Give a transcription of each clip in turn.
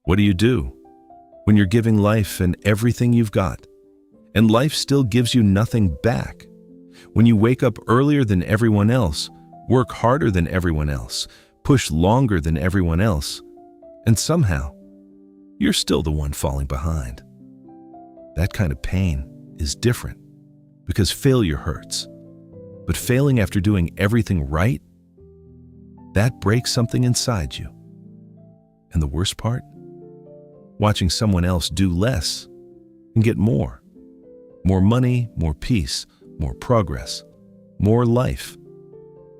What do you do when you're giving life and everything you've got, and life still gives you nothing back? When you wake up earlier than everyone else, work harder than everyone else, push longer than everyone else, and somehow you're still the one falling behind. That kind of pain is different because failure hurts. But failing after doing everything right, that breaks something inside you. And the worst part? Watching someone else do less and get more. More money, more peace, more progress, more life.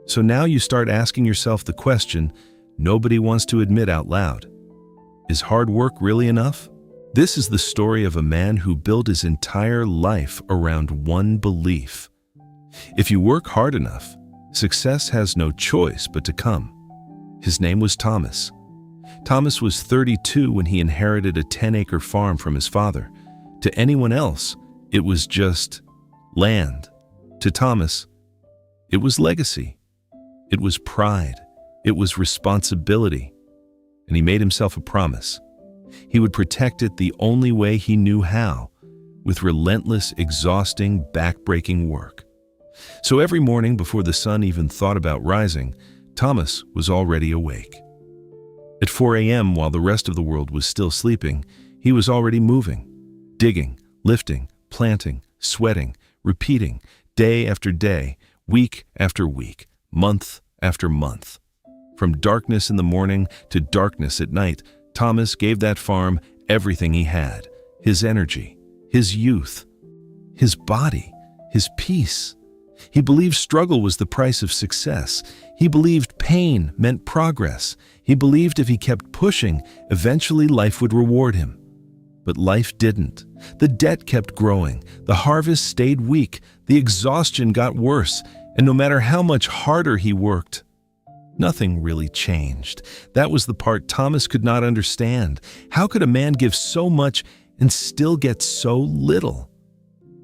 So now you start asking yourself the question nobody wants to admit out loud. Is hard work really enough? This is the story of a man who built his entire life around one belief. If you work hard enough, success has no choice but to come. His name was Thomas. Thomas was 32 when he inherited a 10-acre farm from his father. To anyone else, it was just land. To Thomas, it was legacy. It was pride. It was responsibility. And he made himself a promise. He would protect it the only way he knew how, with relentless, exhausting, back-breaking work. So every morning before the sun even thought about rising, Thomas was already awake. At 4 a.m., while the rest of the world was still sleeping, he was already moving, digging, lifting, planting, sweating, repeating, day after day, week after week, month after month. From darkness in the morning to darkness at night, Thomas gave that farm everything he had, his energy, his youth, his body, his peace. He believed struggle was the price of success. He believed pain meant progress. He believed if he kept pushing, eventually life would reward him. But life didn't. The debt kept growing. The harvest stayed weak. The exhaustion got worse. And no matter how much harder he worked, nothing really changed. That was the part Thomas could not understand. How could a man give so much and still get so little?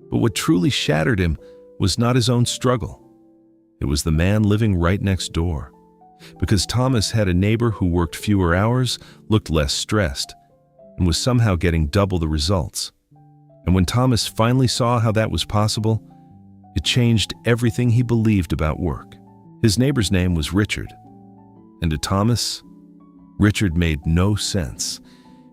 But what truly shattered him was not his own struggle. It was the man living right next door. Because Thomas had a neighbor who worked fewer hours, looked less stressed, and was somehow getting double the results. And when Thomas finally saw how that was possible, it changed everything he believed about work. His neighbor's name was Richard. And to Thomas, Richard made no sense.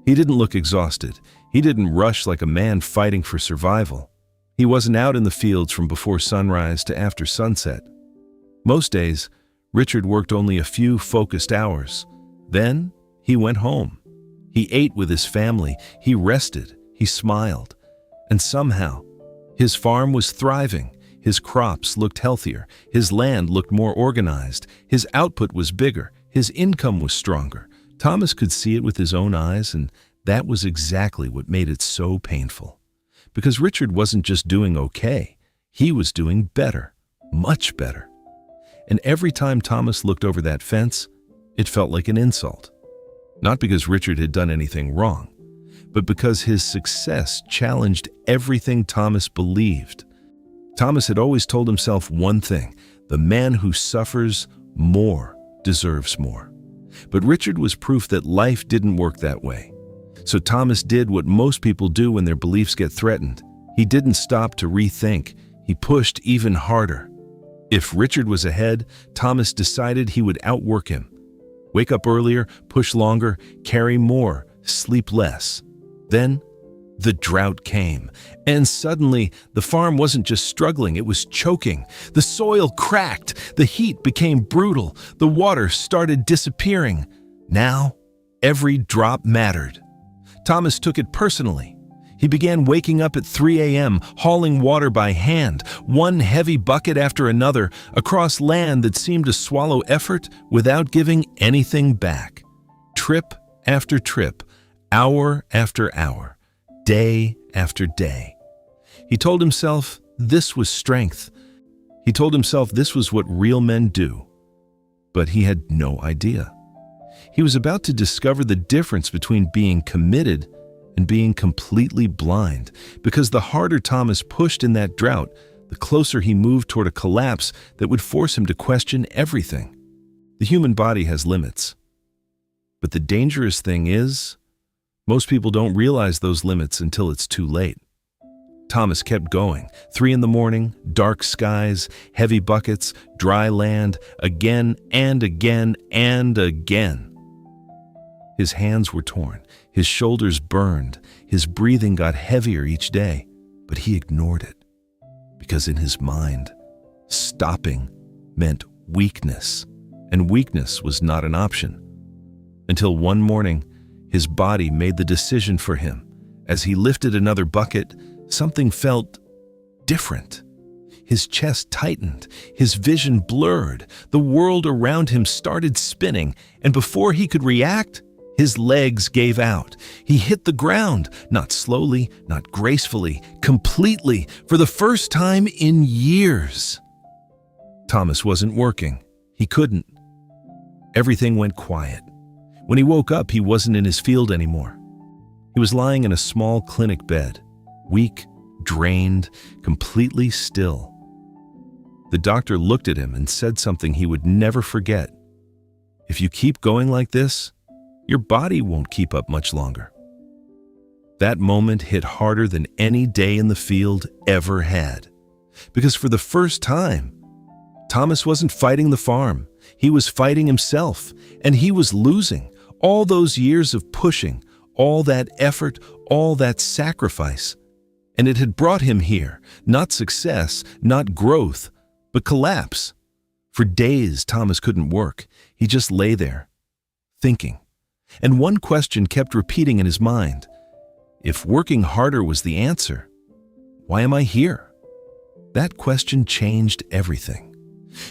He didn't look exhausted. He didn't rush like a man fighting for survival. He wasn't out in the fields from before sunrise to after sunset. Most days, Richard worked only a few focused hours. Then, he went home. He ate with his family. He rested. He smiled. And somehow, his farm was thriving. His crops looked healthier. His land looked more organized. His output was bigger. His income was stronger. Thomas could see it with his own eyes, and that was exactly what made it so painful. Because Richard wasn't just doing okay, he was doing better, much better. And every time Thomas looked over that fence, it felt like an insult. Not because Richard had done anything wrong, but because his success challenged everything Thomas believed. Thomas had always told himself one thing: the man who suffers more deserves more. But Richard was proof that life didn't work that way. So Thomas did what most people do when their beliefs get threatened. He didn't stop to rethink. He pushed even harder. If Richard was ahead, Thomas decided he would outwork him. Wake up earlier, push longer, carry more, sleep less. Then, the drought came, and suddenly the farm wasn't just struggling, it was choking. The soil cracked, the heat became brutal, the water started disappearing. Now, every drop mattered. Thomas took it personally. He began waking up at 3 a.m., hauling water by hand, one heavy bucket after another, across land that seemed to swallow effort without giving anything back. Trip after trip, hour after hour, day after day. He told himself this was strength. He told himself this was what real men do. But he had no idea. He was about to discover the difference between being committed and being completely blind, because the harder Thomas pushed in that drought, the closer he moved toward a collapse that would force him to question everything. The human body has limits. But the dangerous thing is, Most people don't realize those limits until it's too late. Thomas kept going. 3 in the morning, dark skies, heavy buckets, dry land, again and again and again. His hands were torn, his shoulders burned, his breathing got heavier each day, but he ignored it. Because in his mind, stopping meant weakness, and weakness was not an option. Until one morning, his body made the decision for him. As he lifted another bucket, something felt different. His chest tightened, his vision blurred, the world around him started spinning, and before he could react, his legs gave out. He hit the ground, not slowly, not gracefully, completely, for the first time in years. Thomas wasn't working. He couldn't. Everything went quiet. When he woke up, he wasn't in his field anymore. He was lying in a small clinic bed, weak, drained, completely still. The doctor looked at him and said something he would never forget. "If you keep going like this, your body won't keep up much longer." That moment hit harder than any day in the field ever had. Because for the first time, Thomas wasn't fighting the farm. He was fighting himself, and he was losing. All those years of pushing, all that effort, all that sacrifice. And it had brought him here, not success, not growth, but collapse. For days, Thomas couldn't work. He just lay there, thinking. And one question kept repeating in his mind. If working harder was the answer, why am I here? That question changed everything.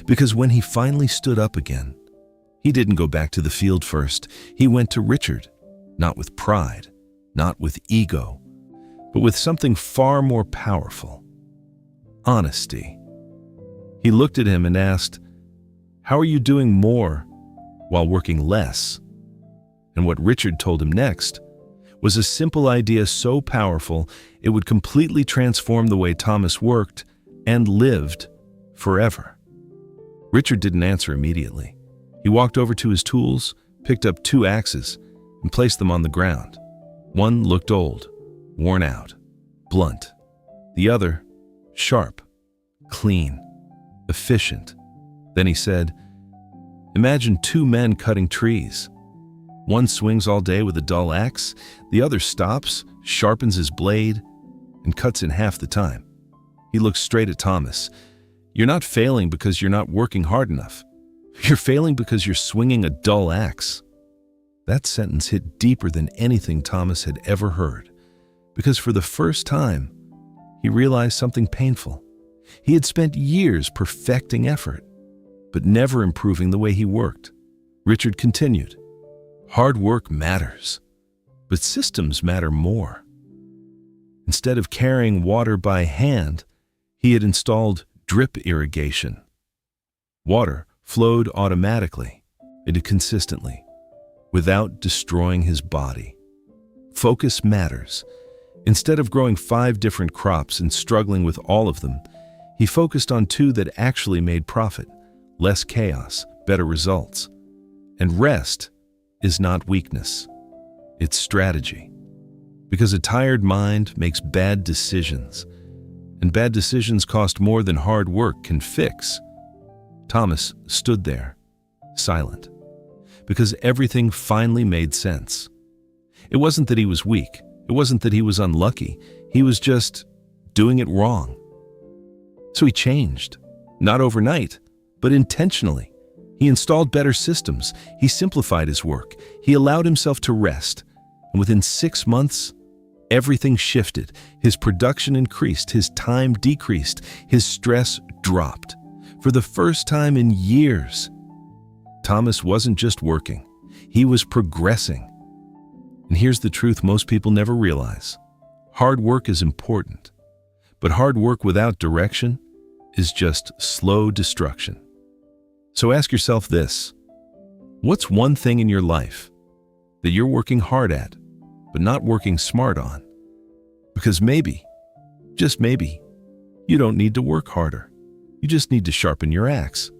Because when he finally stood up again, he didn't go back to the field first. He went to Richard, not with pride, not with ego, but with something far more powerful: honesty. He looked at him and asked, "How are you doing more while working less?" And what Richard told him next was a simple idea so powerful it would completely transform the way Thomas worked and lived forever. Richard didn't answer immediately. He walked over to his tools, picked up 2 axes, and placed them on the ground. One looked old, worn out, blunt. The other, sharp, clean, efficient. Then he said, "Imagine 2 men cutting trees. One swings all day with a dull axe, the other stops, sharpens his blade, and cuts in half the time." He looked straight at Thomas. "You're not failing because you're not working hard enough. You're failing because you're swinging a dull axe." That sentence hit deeper than anything Thomas had ever heard, because for the first time, he realized something painful. He had spent years perfecting effort, but never improving the way he worked. Richard continued, "Hard work matters, but systems matter more." Instead of carrying water by hand, he had installed drip irrigation. Water flowed automatically and consistently, without destroying his body. Focus matters. Instead of growing 5 different crops and struggling with all of them, he focused on 2 that actually made profit, less chaos, better results. And rest is not weakness, it's strategy. Because a tired mind makes bad decisions, and bad decisions cost more than hard work can fix. Thomas stood there, silent, because everything finally made sense. It wasn't that he was weak, it wasn't that he was unlucky, he was just doing it wrong. So he changed, not overnight, but intentionally. He installed better systems, he simplified his work, he allowed himself to rest, and within 6 months, everything shifted. His production increased, his time decreased, his stress dropped. For the first time in years, Thomas wasn't just working, he was progressing. And here's the truth most people never realize. Hard work is important, but hard work without direction is just slow destruction. So ask yourself this: what's one thing in your life that you're working hard at, but not working smart on? Because maybe, just maybe, you don't need to work harder. You just need to sharpen your axe.